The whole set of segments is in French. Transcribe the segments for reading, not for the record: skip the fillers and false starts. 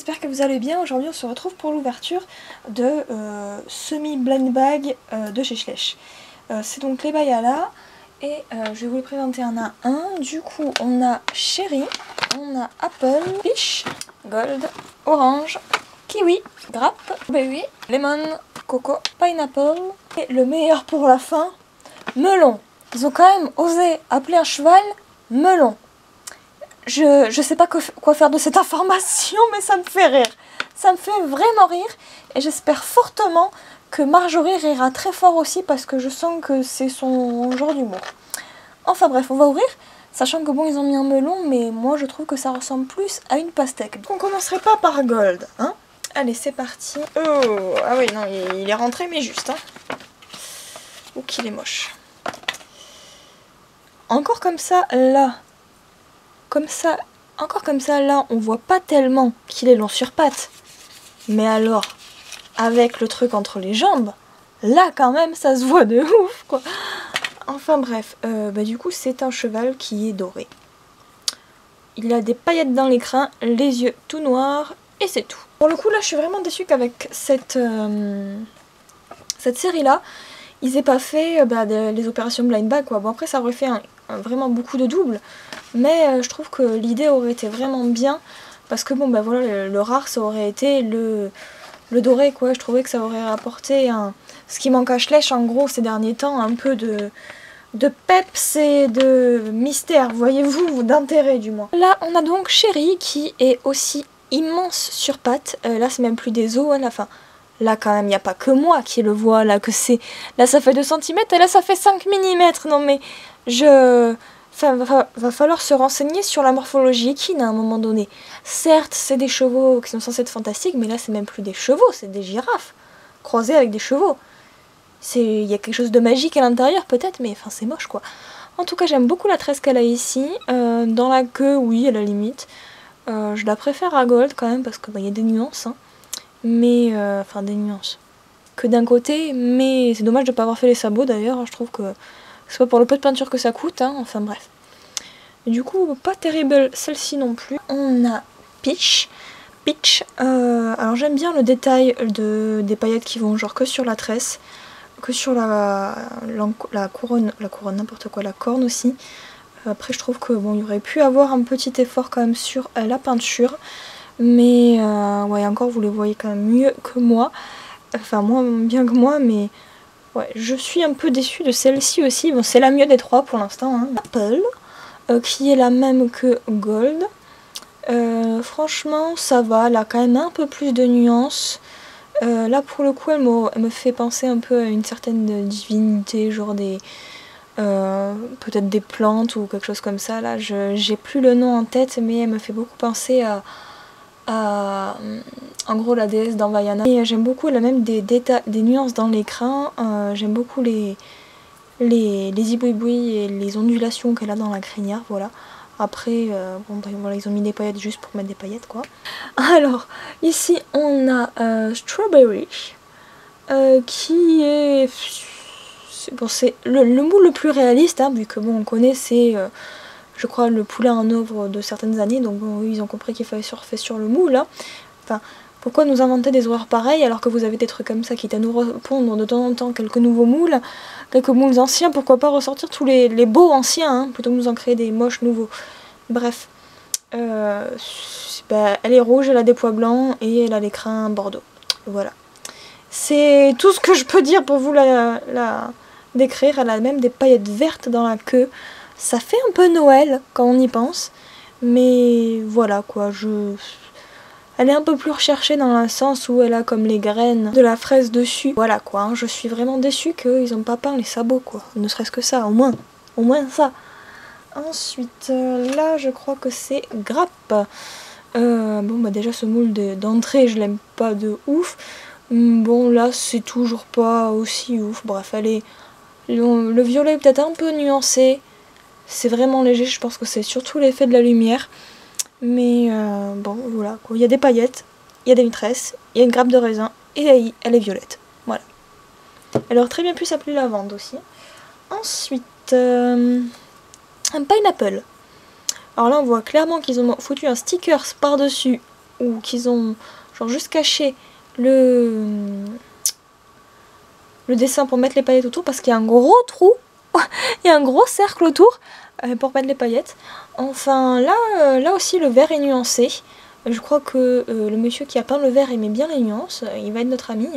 j'espère que vous allez bien. Aujourd'hui on se retrouve pour l'ouverture de semi-blind bag de chez Schleich. C'est donc les Bayala et je vais vous les présenter un à un. Du coup on a Cherry, on a Apple, Peach, Gold, Orange, Kiwi, Grappe, Berry, Lemon, Coco, Pineapple et le meilleur pour la fin, Melon. Ils ont quand même osé appeler un cheval Melon. Je sais pas quoi faire de cette information, mais ça me fait rire. Ça me fait vraiment rire. Et j'espère fortement que Marjorie rira très fort aussi parce que je sens que c'est son genre d'humour. Enfin bref, on va ouvrir. Sachant que bon, ils ont mis un melon, mais moi je trouve que ça ressemble plus à une pastèque. Donc on commencerait pas par Gold, hein. Allez, c'est parti. Oh, ah oui, non, il est rentré, mais juste, hein. Ou qu'il est moche. Encore comme ça, là. Comme ça, encore comme ça, là, on voit pas tellement qu'il est long sur pattes. Mais alors, avec le truc entre les jambes, là, quand même, ça se voit de ouf, quoi. Enfin, bref, du coup, c'est un cheval qui est doré. Il a des paillettes dans les crins, les yeux tout noirs, et c'est tout. Pour le coup, là, je suis vraiment déçue qu'avec cette série-là, ils aient pas fait les opérations blind bag, quoi. Bon, après, ça aurait fait vraiment beaucoup de doubles. Mais je trouve que l'idée aurait été vraiment bien. Parce que bon, voilà, le rare, ça aurait été le doré, quoi. Je trouvais que ça aurait apporté ce qui manque à Schleich, en gros, ces derniers temps, un peu de peps et de mystère, voyez-vous, d'intérêt, du moins. Là, on a donc Cherry, qui est aussi immense sur pattes. Là, c'est même plus des os, hein, enfin... Là, quand même, il n'y a pas que moi qui le vois, là, que c'est... Là, ça fait 2 cm et là, ça fait 5 mm. Non, mais Enfin, va falloir se renseigner sur la morphologie équine à un moment donné. Certes, c'est des chevaux qui sont censés être fantastiques, mais là, c'est même plus des chevaux, c'est des girafes. Croisées avec des chevaux. Il y a quelque chose de magique à l'intérieur, peut-être, mais enfin, c'est moche, quoi. En tout cas, j'aime beaucoup la tresse qu'elle a ici. Dans la queue, oui, à la limite. Je la préfère à Gold, quand même, parce qu'il y a des nuances, hein. Mais, enfin, des nuances. Que d'un côté, mais c'est dommage de ne pas avoir fait les sabots, d'ailleurs. Je trouve que c'est pas pour le peu de peinture que ça coûte, hein. Enfin, bref. Du coup, pas terrible celle-ci non plus. On a Peach. Alors j'aime bien le détail des paillettes qui vont genre que sur la tresse, que sur la couronne, n'importe quoi, la corne aussi. Après je trouve que bon, il y aurait pu avoir un petit effort quand même sur la peinture. Mais ouais, encore vous les voyez quand même mieux que moi. Enfin moins bien que moi, mais ouais, je suis un peu déçue de celle-ci aussi. Bon, c'est la mieux des trois pour l'instant, hein. Apple. Qui est la même que Gold. Franchement, ça va. Elle a quand même un peu plus de nuances. Là, pour le coup, elle me fait penser un peu à une certaine divinité, genre peut-être des plantes ou quelque chose comme ça. Là, j'ai plus le nom en tête, mais elle me fait beaucoup penser à en gros, la déesse dans Vaiana. Et j'aime beaucoup, elle a même des nuances dans les crins. J'aime beaucoup les ibouis et les ondulations qu'elle a dans la crinière, voilà. Après, voilà, ils ont mis des paillettes juste pour mettre des paillettes, quoi. Alors, ici, on a Strawberry, qui est... Bon, c'est le moule le plus réaliste, hein, vu que, bon, on connaît, c'est, je crois, le poulet en œuvre de certaines années, donc bon, ils ont compris qu'il fallait surfer sur le moule, hein. Enfin... Pourquoi nous inventer des horreurs pareilles alors que vous avez des trucs comme ça, quitte à nous répondre de temps en temps quelques nouveaux moules, quelques moules anciens, pourquoi pas ressortir tous les beaux anciens, hein, plutôt que nous en créer des moches nouveaux. Bref, elle est rouge, elle a des pois blancs et elle a les crins bordeaux. Voilà. C'est tout ce que je peux dire pour vous la décrire. Elle a même des paillettes vertes dans la queue. Ça fait un peu Noël quand on y pense, mais voilà quoi, elle est un peu plus recherchée dans le sens où elle a comme les graines de la fraise dessus. Voilà quoi, hein, je suis vraiment déçue qu'ils n'ont pas peint les sabots, quoi. Ne serait-ce que ça, au moins ça. Ensuite, là je crois que c'est Grappe. Déjà ce moule d'entrée, je l'aime pas de ouf. Bon là c'est toujours pas aussi ouf. Bref, le violet est peut-être un peu nuancé. C'est vraiment léger, je pense que c'est surtout l'effet de la lumière. Mais bon, voilà, quoi. Il y a des paillettes, il y a des tresses, il y a une grappe de raisin, et elle est violette. Voilà. Elle aurait très bien pu s'appeler lavande aussi. Ensuite, un pineapple. Alors là, on voit clairement qu'ils ont foutu un sticker par-dessus ou qu'ils ont genre juste caché le dessin pour mettre les paillettes autour parce qu'il y a un gros trou, il y a un gros cercle autour pour mettre les paillettes. Enfin là aussi le vert est nuancé. Je crois que le monsieur qui a peint le vert aimait bien les nuances, il va être notre ami.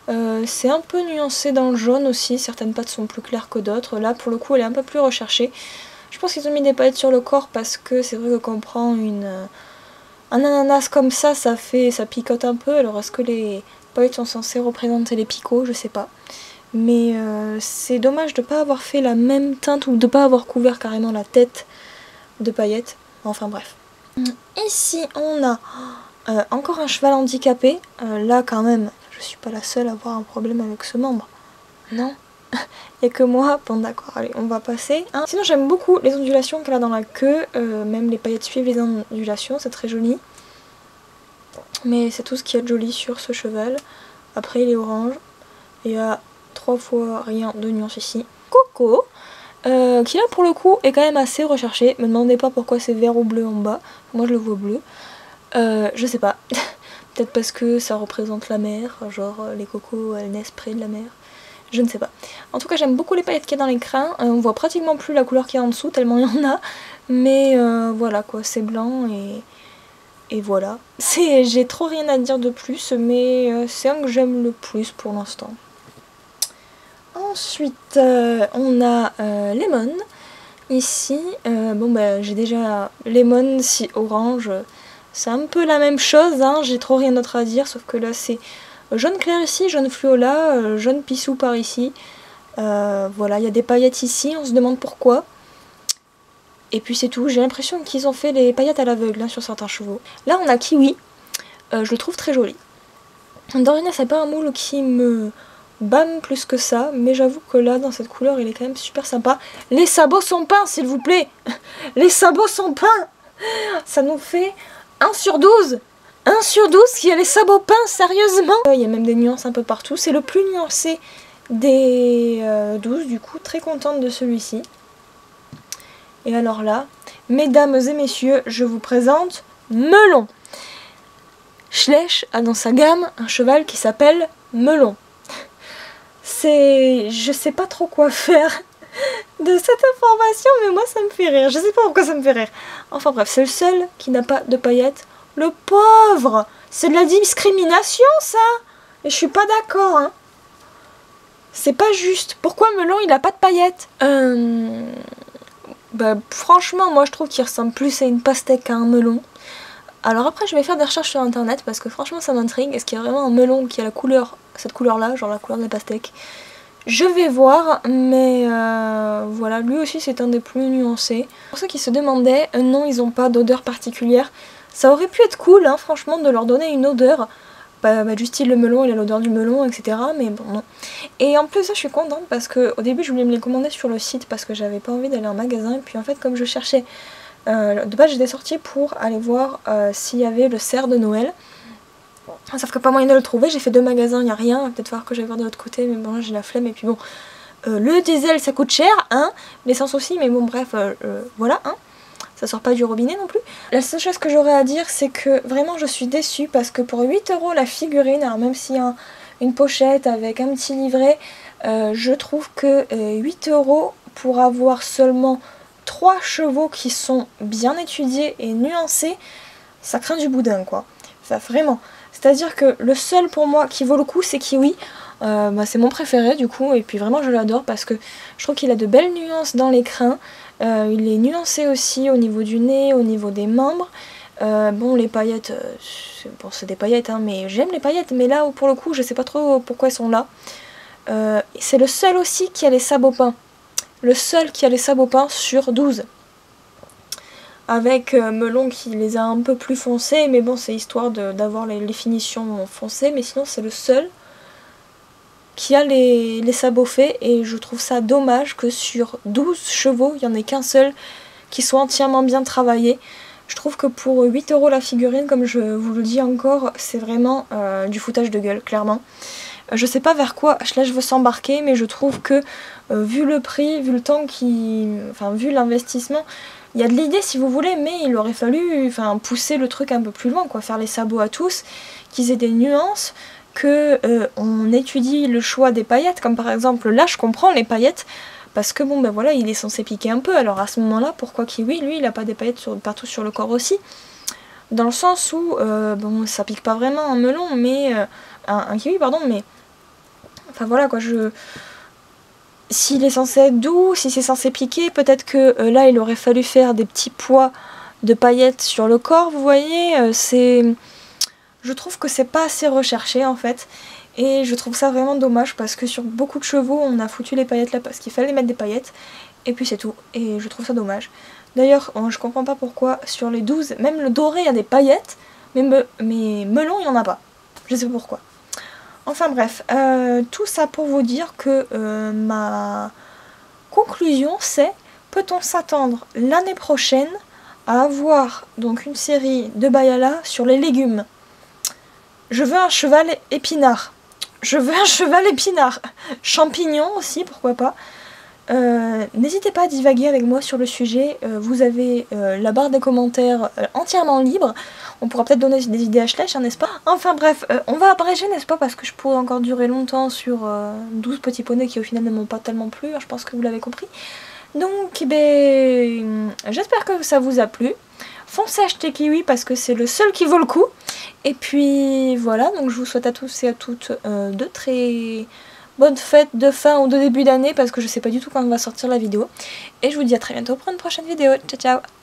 Hein. C'est un peu nuancé dans le jaune aussi, certaines pattes sont plus claires que d'autres. Là pour le coup elle est un peu plus recherchée. Je pense qu'ils ont mis des paillettes sur le corps parce que c'est vrai que quand on prend un ananas comme ça picote un peu. Alors est-ce que les paillettes sont censées représenter les picots? Je sais pas. Mais c'est dommage de ne pas avoir fait la même teinte ou de ne pas avoir couvert carrément la tête de paillettes. Enfin bref. Ici on a encore un cheval handicapé. Là quand même, je suis pas la seule à avoir un problème avec ce membre. Non. Il n'y a que moi. Bon d'accord, allez on va passer. Hein. Sinon j'aime beaucoup les ondulations qu'elle a dans la queue. Même les paillettes suivent les ondulations, c'est très joli. Mais c'est tout ce qu'il y a de joli sur ce cheval. Après il est orange. Il y a 3 fois rien de nuance ici. Coco, qui là pour le coup est quand même assez recherché. Me demandez pas pourquoi c'est vert ou bleu en bas. Moi je le vois bleu. Je sais pas. Peut-être parce que ça représente la mer. Genre les cocos elles naissent près de la mer. Je ne sais pas. En tout cas j'aime beaucoup les paillettes qu'il y a dans les crins. On voit pratiquement plus la couleur qu'il y a en dessous tellement il y en a. Mais voilà quoi, c'est blanc et voilà. J'ai trop rien à dire de plus, mais c'est un que j'aime le plus pour l'instant. Ensuite, on a Lemon. Ici, bon bah j'ai déjà Lemon, si orange, c'est un peu la même chose, hein, j'ai trop rien d'autre à dire, sauf que là c'est jaune clair ici, jaune fluo là, jaune pissou par ici. Voilà, il y a des paillettes ici, on se demande pourquoi. Et puis c'est tout, j'ai l'impression qu'ils ont fait les paillettes à l'aveugle hein, sur certains chevaux. Là on a Kiwi, je le trouve très joli. Dorina c'est pas un moule qui me bam plus que ça, mais j'avoue que là dans cette couleur il est quand même super sympa. Les sabots sont peints s'il vous plaît. Les sabots sont peints. Ça nous fait 1 sur 12. 1 sur 12 qui a les sabots peints, sérieusement. Il y a même des nuances un peu partout, c'est le plus nuancé des 12 du coup, très contente de celui-ci. Et alors là, mesdames et messieurs, je vous présente Melon. Schleich a dans sa gamme un cheval qui s'appelle Melon. Je sais pas trop quoi faire de cette information, mais moi ça me fait rire. Je sais pas pourquoi ça me fait rire. Enfin bref, c'est le seul qui n'a pas de paillettes. Le pauvre! C'est de la discrimination ça! Et je suis pas d'accord, hein. C'est pas juste. Pourquoi Melon il a pas de paillettes? Bah franchement moi je trouve qu'il ressemble plus à une pastèque qu'à un melon. Alors après je vais faire des recherches sur internet parce que franchement ça m'intrigue. Est-ce qu'il y a vraiment un melon qui a la couleur, cette couleur là, genre la couleur de la pastèque? Je vais voir, mais voilà, lui aussi c'est un des plus nuancés. Pour ceux qui se demandaient, non ils n'ont pas d'odeur particulière. Ça aurait pu être cool hein, franchement de leur donner une odeur. Du style le melon, il a l'odeur du melon, etc. Mais bon, non. Et en plus, ça, je suis contente parce que au début, je voulais me les commander sur le site parce que j'avais pas envie d'aller en magasin. Et puis en fait, comme je cherchais, de base, j'étais sortie pour aller voir s'il y avait le cerf de Noël. Sauf que pas moyen de le trouver. J'ai fait 2 magasins, il n'y a rien. Peut-être falloir que j'aille voir de l'autre côté, mais bon, j'ai la flemme. Et puis bon, le diesel, ça coûte cher, hein. L'essence aussi, mais bon, bref, voilà, hein. Ça sort pas du robinet non plus. La seule chose que j'aurais à dire c'est que vraiment je suis déçue parce que pour 8 € la figurine, alors même s'il y a une pochette avec un petit livret, je trouve que 8 € pour avoir seulement 3 chevaux qui sont bien étudiés et nuancés, ça craint du boudin quoi. Ça vraiment. C'est-à-dire que le seul pour moi qui vaut le coup c'est Kiwi. C'est mon préféré du coup et puis vraiment je l'adore parce que je trouve qu'il a de belles nuances dans les crins. Il est nuancé aussi au niveau du nez, au niveau des membres. Bon les paillettes, c'est des paillettes hein, mais j'aime les paillettes, mais là pour le coup je sais pas trop pourquoi elles sont là. C'est le seul aussi qui a les sabots peints. Le seul qui a les sabots peints sur 12. Avec Melon qui les a un peu plus foncés, mais bon c'est histoire d'avoir les finitions foncées, mais sinon c'est le seul qui a les sabots faits et je trouve ça dommage que sur 12 chevaux, il n'y en ait qu'un seul qui soit entièrement bien travaillé. Je trouve que pour 8 € la figurine, comme je vous le dis encore, c'est vraiment du foutage de gueule, clairement. Je sais pas vers quoi Ashley veut s'embarquer, mais je trouve que vu le prix, vu le temps enfin vu l'investissement, il y a de l'idée si vous voulez, mais il aurait fallu pousser le truc un peu plus loin, quoi, faire les sabots à tous, qu'ils aient des nuances, que on étudie le choix des paillettes, comme par exemple là je comprends les paillettes, parce que bon ben voilà, il est censé piquer un peu, alors à ce moment là, pourquoi Kiwi, lui il a pas des paillettes partout sur le corps aussi, dans le sens où, bon ça pique pas vraiment un melon, mais un kiwi pardon, mais enfin voilà quoi, s'il est censé être doux, si c'est censé piquer, peut-être que là il aurait fallu faire des petits pois de paillettes sur le corps, vous voyez, je trouve que c'est pas assez recherché en fait, et je trouve ça vraiment dommage parce que sur beaucoup de chevaux on a foutu les paillettes là parce qu'il fallait mettre des paillettes, et puis c'est tout, et je trouve ça dommage. D'ailleurs, je comprends pas pourquoi sur les 12, même le doré il y a des paillettes, mais melon il y en a pas, je sais pas pourquoi. Enfin bref, tout ça pour vous dire que ma conclusion c'est, peut-on s'attendre l'année prochaine à avoir donc une série de Bayala sur les légumes? Je veux un cheval épinard. Je veux un cheval épinard. Champignons aussi, pourquoi pas. N'hésitez pas à divaguer avec moi sur le sujet. Vous avez la barre des commentaires entièrement libre. On pourra peut-être donner des idées à Ashley, n'est-ce pas? Enfin bref, on va abréger, n'est-ce pas? Parce que je pourrais encore durer longtemps sur 12 petits poneys qui au final ne m'ont pas tellement plu. Je pense que vous l'avez compris. Donc, j'espère que ça vous a plu. Foncez acheter Kiwi parce que c'est le seul qui vaut le coup. Et puis voilà, donc je vous souhaite à tous et à toutes de très bonnes fêtes de fin ou de début d'année parce que je sais pas du tout quand va sortir la vidéo. Et je vous dis à très bientôt pour une prochaine vidéo. Ciao ciao!